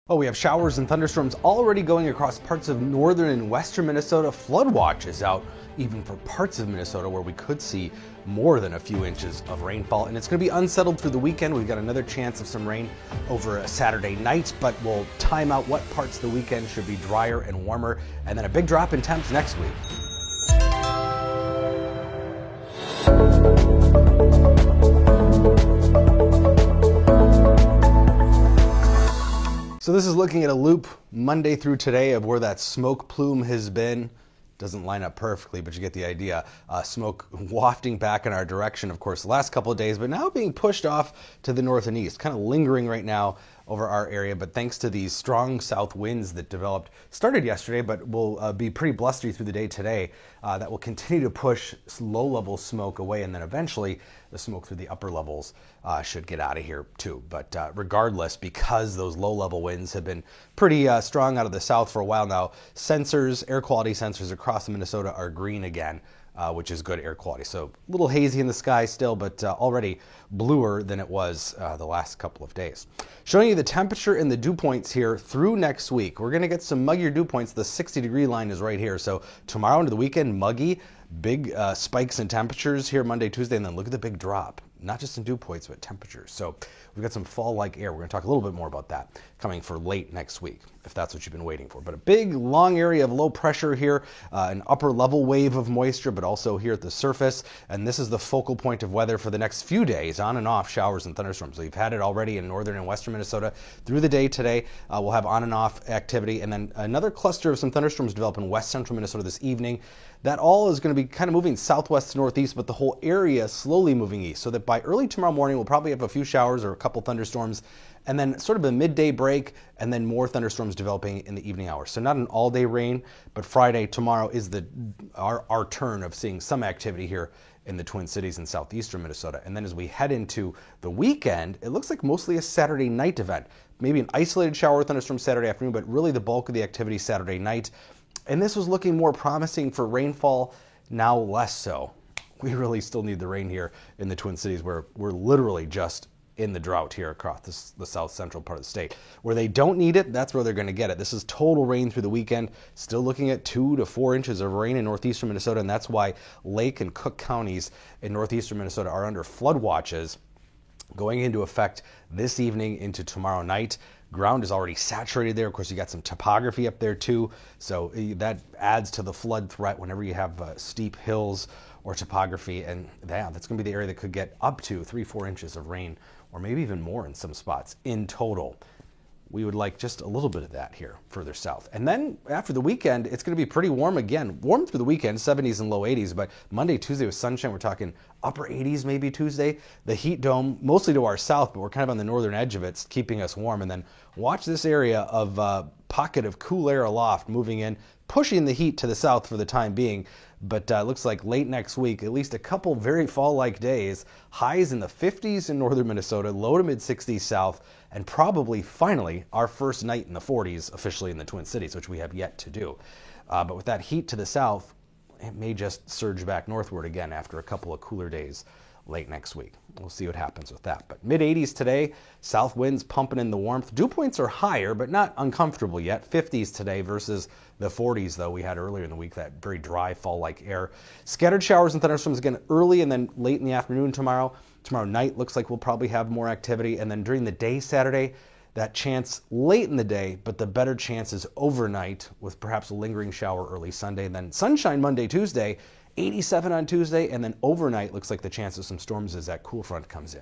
Oh, we have showers and thunderstorms already going across parts of northern and western Minnesota. Flood watch is out even for parts of Minnesota where we could see more than a few inches of rainfall. And it's going to be unsettled through the weekend. We've got another chance of some rain over a Saturday night, but we'll time out what parts of the weekend should be drier and warmer. And then a big drop in temps next week. So this is looking at a loop Monday through today of where that smoke plume has been. Doesn't line up perfectly, but you get the idea. Smoke wafting back in our direction, of course, the last couple of days, but now being pushed off to the north and east, kind of lingering right now over our area. But thanks to these strong south winds that developed, started yesterday, but will be pretty blustery through the day today, that will continue to push low-level smoke away, and then eventually the smoke through the upper levels should get out of here too. But regardless, because those low-level winds have been pretty strong out of the south for a while now, sensors, air quality sensors across Minnesota are green again, which is good air quality. So a little hazy in the sky still, but already bluer than it was the last couple of days. Showing you the temperature and the dew points here through next week. We're going to get some muggier dew points. The 60-degree line is right here. So tomorrow into the weekend, muggy, big spikes in temperatures here Monday, Tuesday, and then look at the big drop. Not just in dew points, but temperatures. So we've got some fall-like air. We're going to talk a little bit more about that coming for late next week, if that's what you've been waiting for. But a big, long area of low pressure here, an upper-level wave of moisture, but also here at the surface. And this is the focal point of weather for the next few days, on and off showers and thunderstorms. We've had it already in northern and western Minnesota through the day today. We'll have on and off activity, and then another cluster of some thunderstorms develop in west central Minnesota this evening. That all is going to be kind of moving southwest to northeast, but the whole area slowly moving east, so that by early tomorrow morning, we'll probably have a few showers or a couple thunderstorms, and then sort of a midday break, and then more thunderstorms developing in the evening hours. So not an all-day rain, but Friday, tomorrow is our turn of seeing some activity here in the Twin Cities and southeastern Minnesota. And then as we head into the weekend, it looks like mostly a Saturday night event. Maybe an isolated shower or thunderstorm Saturday afternoon, but really the bulk of the activity Saturday night. And this was looking more promising for rainfall, now less so. We really still need the rain here in the Twin Cities, where we're literally just in the drought here across the south central part of the state. Where they don't need it, that's where they're going to get it. This is total rain through the weekend. Still looking at 2 to 4 inches of rain in northeastern Minnesota, and that's why Lake and Cook counties in northeastern Minnesota are under flood watches going into effect this evening into tomorrow night. Ground is already saturated there. Of course, you got some topography up there too, so that adds to the flood threat whenever you have steep hills or topography. And yeah, that's going to be the area that could get up to 3-4 inches of rain, or maybe even more in some spots in total. We would like just a little bit of that here further south. And then after the weekend, it's going to be pretty warm again. Warm through the weekend, 70s and low 80s, but Monday, Tuesday with sunshine, we're talking upper 80s maybe Tuesday. The heat dome, mostly to our south, but we're kind of on the northern edge of it, it's keeping us warm. And then watch this area of pocket of cool air aloft moving in, pushing the heat to the south for the time being. But it looks like late next week, at least a couple very fall-like days, highs in the 50s in northern Minnesota, low to mid-60s south, and probably finally our first night in the 40s officially in the Twin Cities, which we have yet to do. But with that heat to the south, it may just surge back northward again after a couple of cooler days late next week. We'll see what happens with that. But mid-80s today, south winds pumping in the warmth. Dew points are higher, but not uncomfortable yet. 50s today versus the 40s, though, we had earlier in the week, that very dry fall-like air. Scattered showers and thunderstorms again early and then late in the afternoon tomorrow. Tomorrow night looks like we'll probably have more activity. And then during the day Saturday, that chance late in the day, but the better chance is overnight with perhaps a lingering shower early Sunday. And then sunshine Monday, Tuesday, 87 on Tuesday, and then overnight looks like the chance of some storms as that cool front comes in.